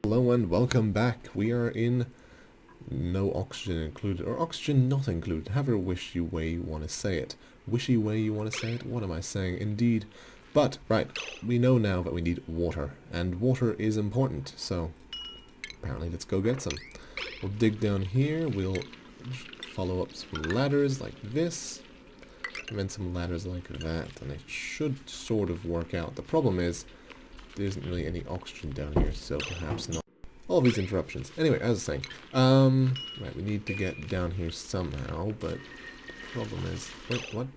Hello and welcome back. We are in no oxygen included, or oxygen not included, however wishy way you want to say it. Wishy way you want to say it? What am I saying? Indeed. But, right, we know now that we need water, and water is important, so apparently let's go get some. We'll dig down here, we'll follow up some ladders like this, and then some ladders like that, and it should sort of work out. The problem is, there isn't really any oxygen down here, so perhaps not. All these interruptions. Anyway, as I was saying, right, we need to get down here somehow, but the problem is, wait, what?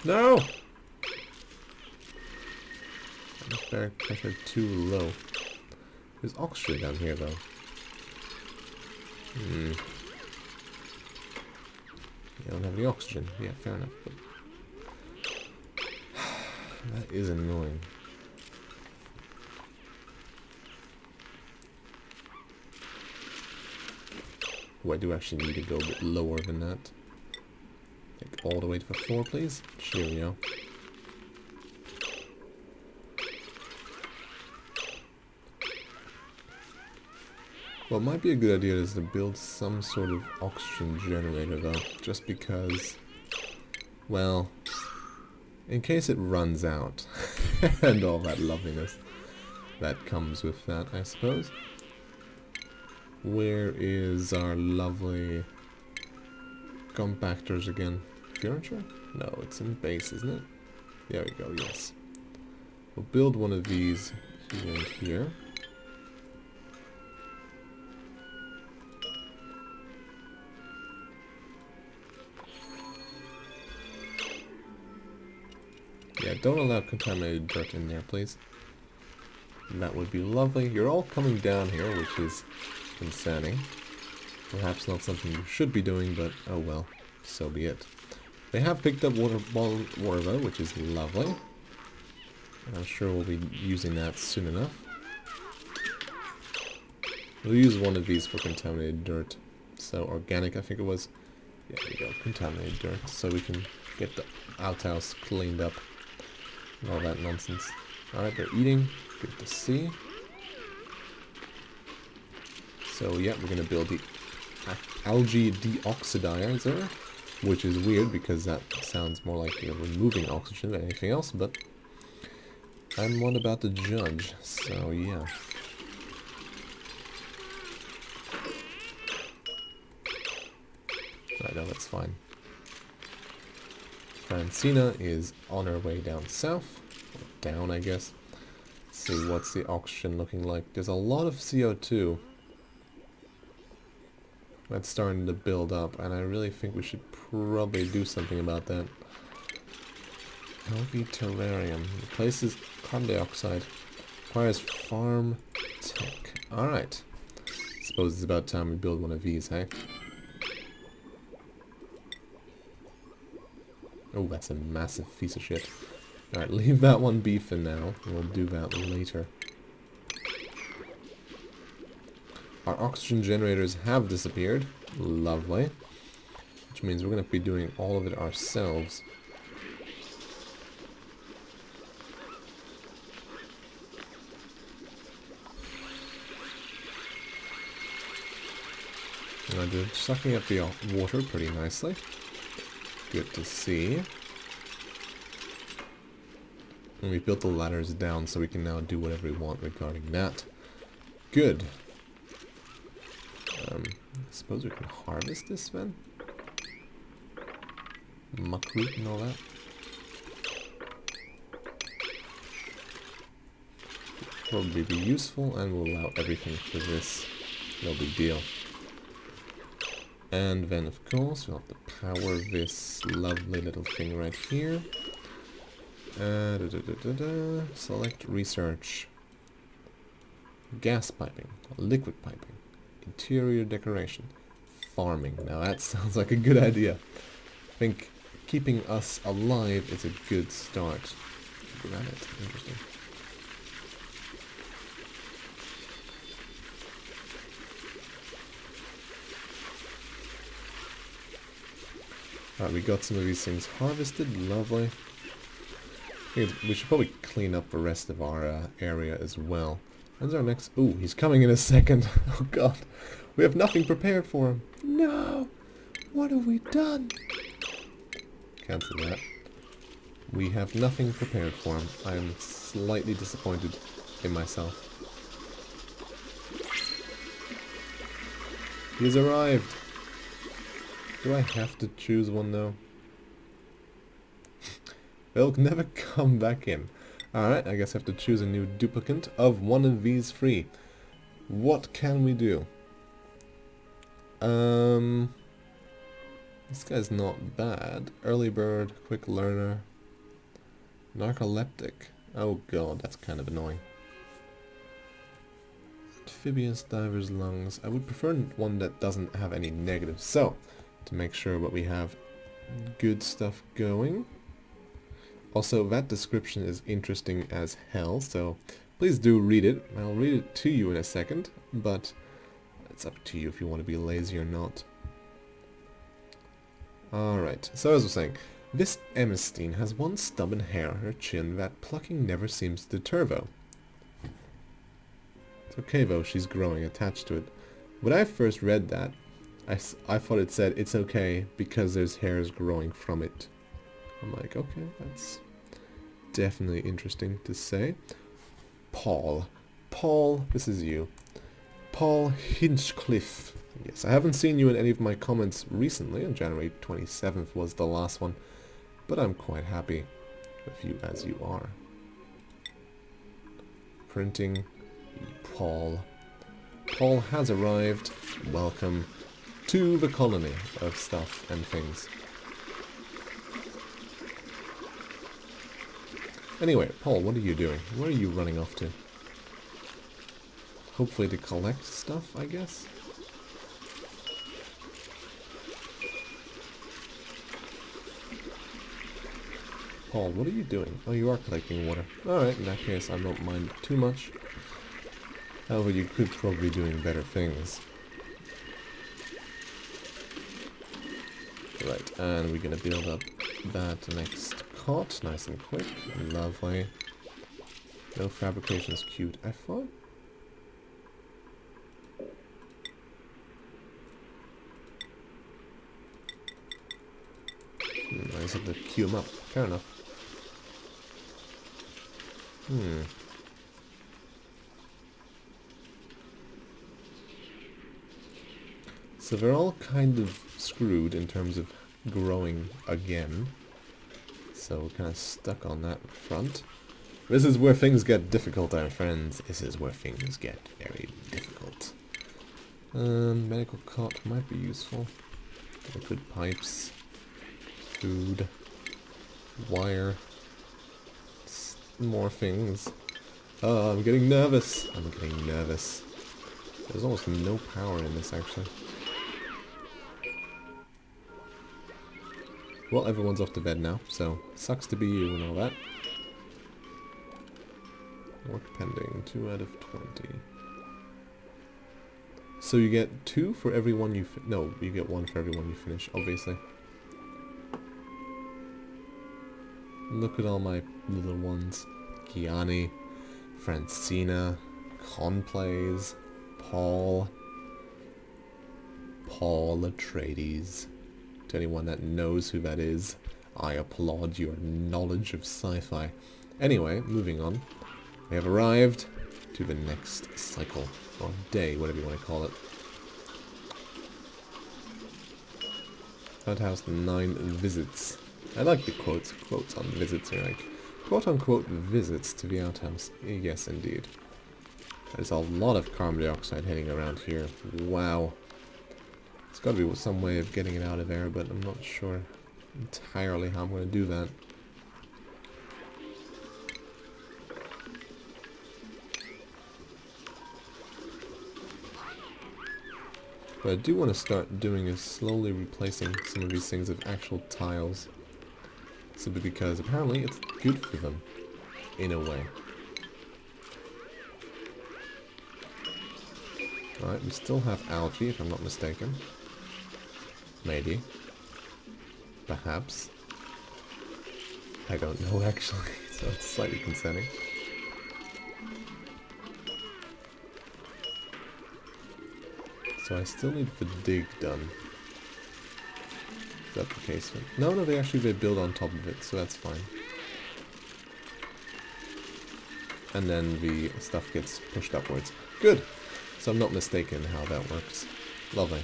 No! Atmospheric pressure too low. There's oxygen down here, though. You don't have any oxygen. Yeah, fair enough. But that is annoying. Oh, I do actually need to go a bit lower than that. Like all the way to the floor, please. Cheerio. What might be a good idea is to build some sort of oxygen generator, though, just because, well, in case it runs out, and all that loveliness that comes with that, I suppose. Where is our lovely compactors again? Furniture? No, it's in base, isn't it? There we go, yes. We'll build one of these here and here. Yeah, don't allow contaminated dirt in there, please. That would be lovely. You're all coming down here, which is concerning. Perhaps not something you should be doing, but oh well, so be it. They have picked up water though, which is lovely. And I'm sure we'll be using that soon enough. We'll use one of these for contaminated dirt. So organic, I think it was. Yeah, there we go, contaminated dirt. So we can get the outhouse cleaned up and all that nonsense. Alright, they're eating. Good to see. So yeah, we're going to build the algae deoxidizer, which is weird because that sounds more like you're removing oxygen than anything else, but I'm one about to judge, so yeah. Right, no, that's fine. Francina is on her way down south. Down, I guess. Let's see, what's the oxygen looking like? There's a lot of CO2. That's starting to build up, and I really think we should probably do something about that. Healthy terrarium. Replaces carbon dioxide. Requires farm tech. Alright. Suppose it's about time we build one of these, hey? Oh, that's a massive piece of shit. Alright, leave that one be for now. We'll do that later. Our oxygen generators have disappeared. Lovely. Which means we're going to be doing all of it ourselves. And they're sucking up the water pretty nicely. Good to see. And we've built the ladders down so we can now do whatever we want regarding that. Good. I suppose we can harvest this then? Muckroot and all that. Probably be useful, and we'll allow everything for this. No big deal. And then of course we'll have to power this lovely little thing right here. Select research. Gas piping. Liquid piping. Interior decoration. Farming. Now that sounds like a good idea. I think keeping us alive is a good start. Granite. Interesting. Alright, we got some of these things harvested. Lovely. We should probably clean up the rest of our area as well. When's our next... Ooh, he's coming in a second. Oh god. We have nothing prepared for him. No! What have we done? Cancel that. We have nothing prepared for him. I am slightly disappointed in myself. He's arrived. Do I have to choose one though? They'll never come back in. Alright, I guess I have to choose a new duplicate of one of these three. What can we do? This guy's not bad. Early bird, quick learner, narcoleptic. Oh god, that's kind of annoying. Amphibious diver's lungs. I would prefer one that doesn't have any negatives. So, to make sure that we have good stuff going. Also, that description is interesting as hell, so please do read it. I'll read it to you in a second, but it's up to you if you want to be lazy or not. Alright, so as I was saying, this Emmestein has one stubborn hair on her chin that plucking never seems to deter though. It's okay though, she's growing attached to it. When I first read that, I thought it said it's okay because there's hairs growing from it. I'm like, okay, that's definitely interesting to say. Paul. Paul, this is you. Paul Hinchcliffe. Yes, I haven't seen you in any of my comments recently, and January 27th was the last one, but I'm quite happy with you as you are. Printing. Paul. Paul has arrived. Welcome to the colony of stuff and things. Anyway, Paul, what are you doing? Where are you running off to? Hopefully to collect stuff, I guess? Paul, what are you doing? Oh, you are collecting water. Alright, in that case, I don't mind too much. However, you could probably be doing better things. Right, and we're gonna build up that next cot, nice and quick. Lovely. No fabrication is cute, I thought. I just have to queue them up. Fair enough. So they're all kind of screwed in terms of growing again. So we're kind of stuck on that front. This is where things get difficult, our friends. This is where things get very difficult. Medical cot might be useful. Liquid pipes. Food. Wire. More things. Oh, I'm getting nervous. I'm getting nervous. There's almost no power in this, actually. Well, everyone's off to bed now, so sucks to be you and all that. Work pending, 2 out of 20. So you get 2 for every one you no, you get 1 for every one you finish, obviously. Look at all my little ones. Kiani, Francina, Conplays, Paul Atreides. To anyone that knows who that is, I applaud your knowledge of sci-fi. Anyway, moving on. We have arrived to the next cycle, or day, whatever you want to call it. Outhouse 9 visits. I like the quotes on visits here, like quote-unquote visits to the outhouse. Yes, indeed. There's a lot of carbon dioxide heading around here. Wow. There's got to be some way of getting it out of there, but I'm not sure entirely how I'm going to do that. What I do want to start doing is slowly replacing some of these things with actual tiles. Simply because apparently it's good for them, in a way. Alright, we still have algae, if I'm not mistaken. Maybe. Perhaps. I don't know, actually, so it's slightly concerning. So I still need the dig done. Is that the case? No, they build on top of it, so that's fine. And then the stuff gets pushed upwards. Good! So I'm not mistaken how that works. Lovely.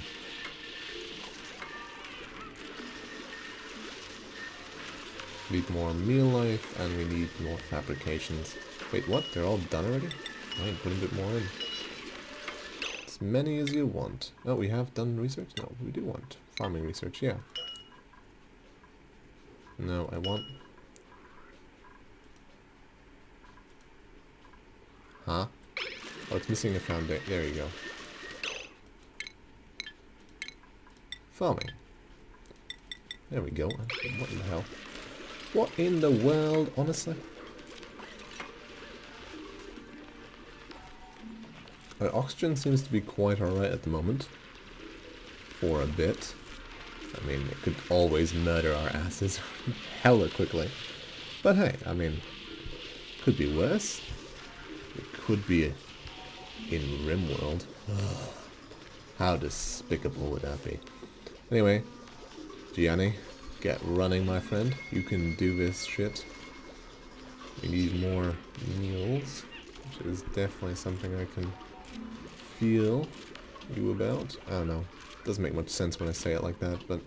We need more meal life, and we need more fabrications. Wait, what? They're all done already? Fine, put a bit more in. As many as you want. Oh, we have done research? No, we do want farming research, yeah. No, I want... Huh? Oh, it's missing a foundation. There you go. Farming. There we go. What in the hell? What in the world, honestly? Our oxygen seems to be quite alright at the moment. For a bit. I mean, it could always murder our asses hella quickly. But hey, I mean, could be worse. It could be in Rimworld. How despicable would that be? Anyway, Gianni, get running, my friend. You can do this shit. We need more meals, which is definitely something I can feel you about. I don't know. Doesn't make much sense when I say it like that, but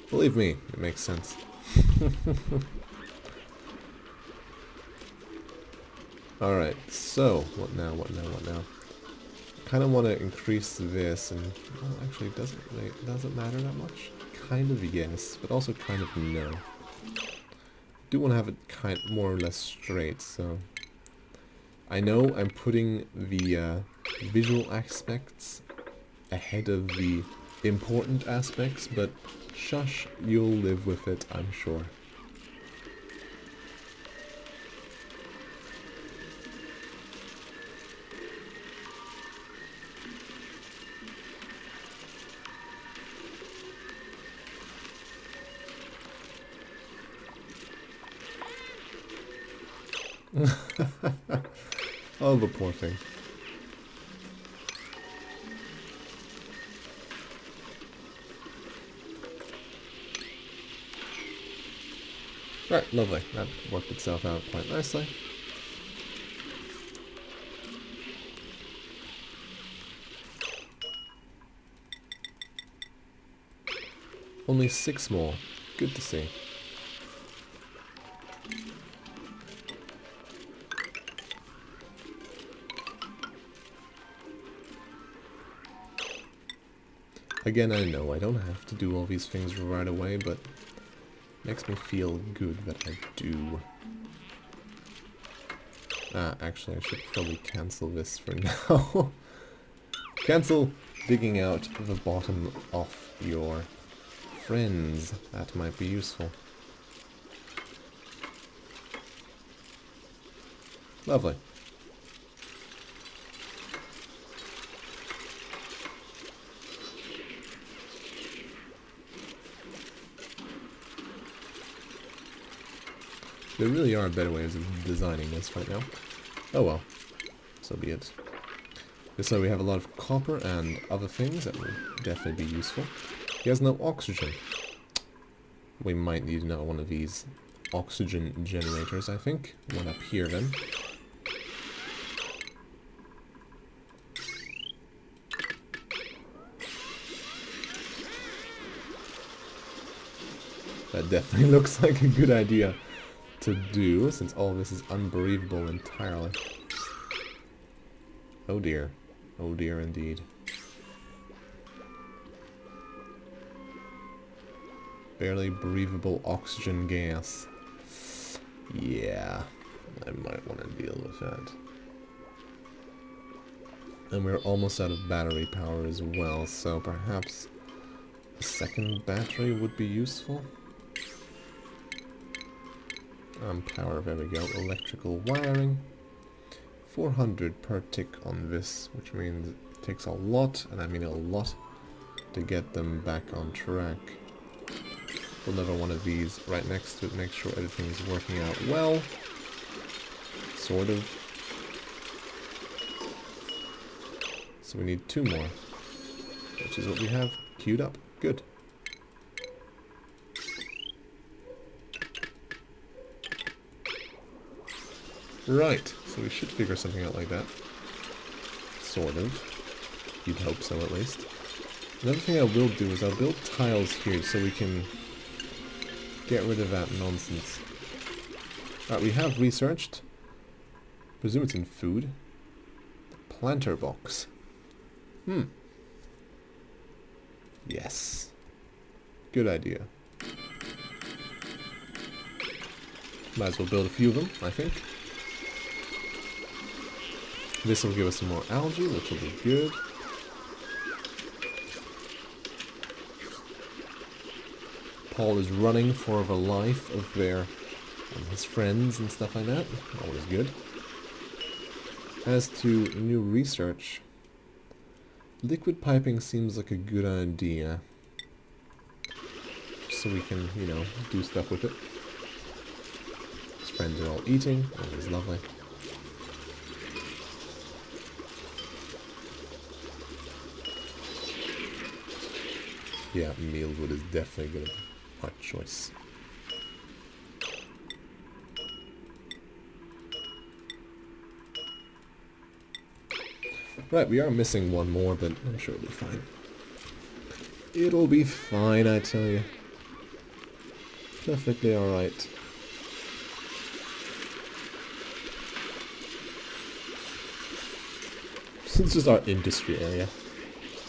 believe me, it makes sense. Alright, so, what now? Kind of want to increase this, and well, actually, does it matter that much? Kind of yes, but also kind of no. Do want to have it more or less straight, so I know I'm putting the visual aspects ahead of the important aspects, but shush, you'll live with it, I'm sure. Oh, the poor thing. Right, lovely. That worked itself out quite nicely. Only 6 more. Good to see. Again, I know I don't have to do all these things right away, but makes me feel good that I do. Actually, I should probably cancel this for now. Cancel digging out the bottom of your friends. That might be useful. Lovely. There really are better ways of designing this right now. Oh well, so be it. So we have a lot of copper and other things that will definitely be useful. He has no oxygen. We might need another one of these oxygen generators, I think. One up here then. That definitely looks like a good idea to do, since all this is unbelievable entirely. Oh dear. Oh dear indeed. Barely breathable oxygen gas. Yeah, I might want to deal with that. And we're almost out of battery power as well, so perhaps a second battery would be useful. Power, there we go. Electrical wiring. 400 per tick on this, which means it takes a lot, and I mean a lot, to get them back on track. Put another one of these right next to it, make sure everything's working out well. Sort of. So we need 2 more. which is what we have queued up. Good. Right, so we should figure something out like that. Sort of. You'd hope so, at least. Another thing I will do is I'll build tiles here so we can get rid of that nonsense. Alright, we have researched. Presume it's in food. The planter box. Yes. Good idea. Might as well build a few of them, I think. This will give us some more algae, which will be good. Paul is running for the life of his friends and stuff like that. Always good. As to new research, liquid piping seems like a good idea. So we can, you know, do stuff with it. His friends are all eating. Always lovely. Yeah, mealwood is definitely going to be our choice. Right, we are missing one more, but I'm sure it'll be fine. It'll be fine, I tell you. Perfectly alright. This is our industry area.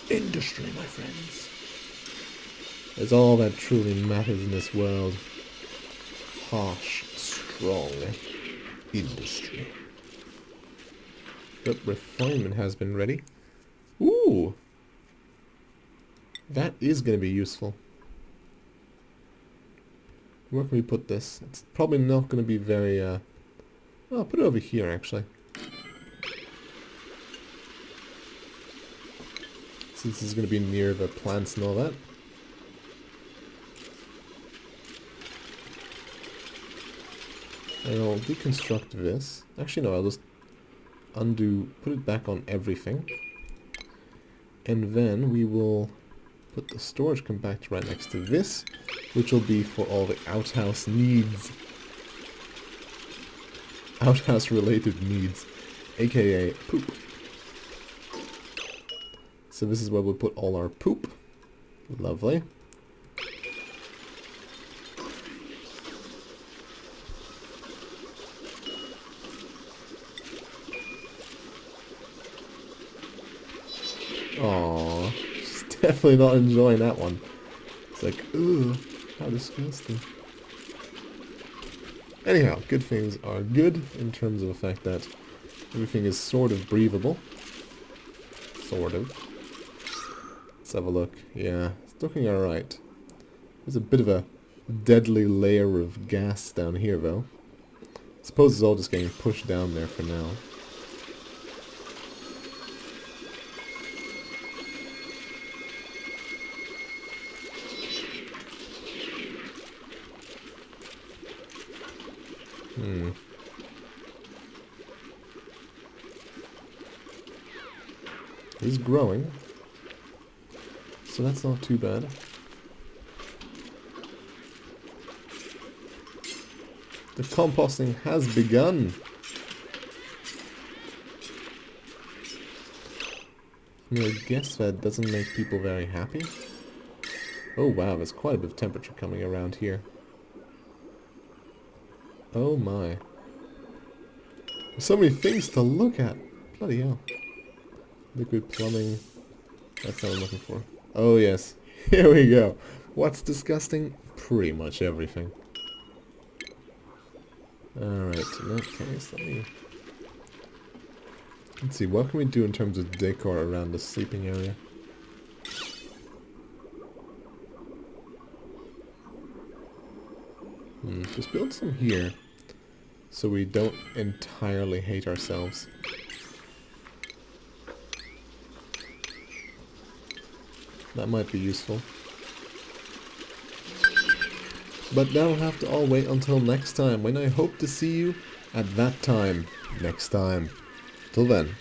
Industry, my friends. Is all that truly matters in this world. Harsh, strong industry. But refinement has been ready. Ooh! That is going to be useful. Where can we put this? It's probably not going to be very, I'll put it over here, actually. Since this is going to be near the plants and all that. And I'll deconstruct this. Actually, no, I'll just put it back on everything. And then we will put the storage compactor right next to this, which will be for all the outhouse needs. Outhouse related needs, aka poop. So this is where we'll put all our poop. Lovely. Aww, she's definitely not enjoying that one. It's like, ugh, how disgusting. Anyhow, good things are good in terms of the fact that everything is sort of breathable. Sort of. Let's have a look. Yeah, it's looking alright. There's a bit of a deadly layer of gas down here, though. I suppose it's all just getting pushed down there for now. He's growing, so that's not too bad. The composting has begun. I mean, I guess that doesn't make people very happy. Oh wow, there's quite a bit of temperature coming around here. Oh my. There's so many things to look at. Bloody hell. Liquid plumbing. That's what I'm looking for. Oh yes. Here we go. What's disgusting? Pretty much everything. Alright, in that case, let's see, what can we do in terms of decor around the sleeping area? Just build some here, so we don't entirely hate ourselves. That might be useful. But that'll have to all wait until next time, when I hope to see you at that time next time. Till then.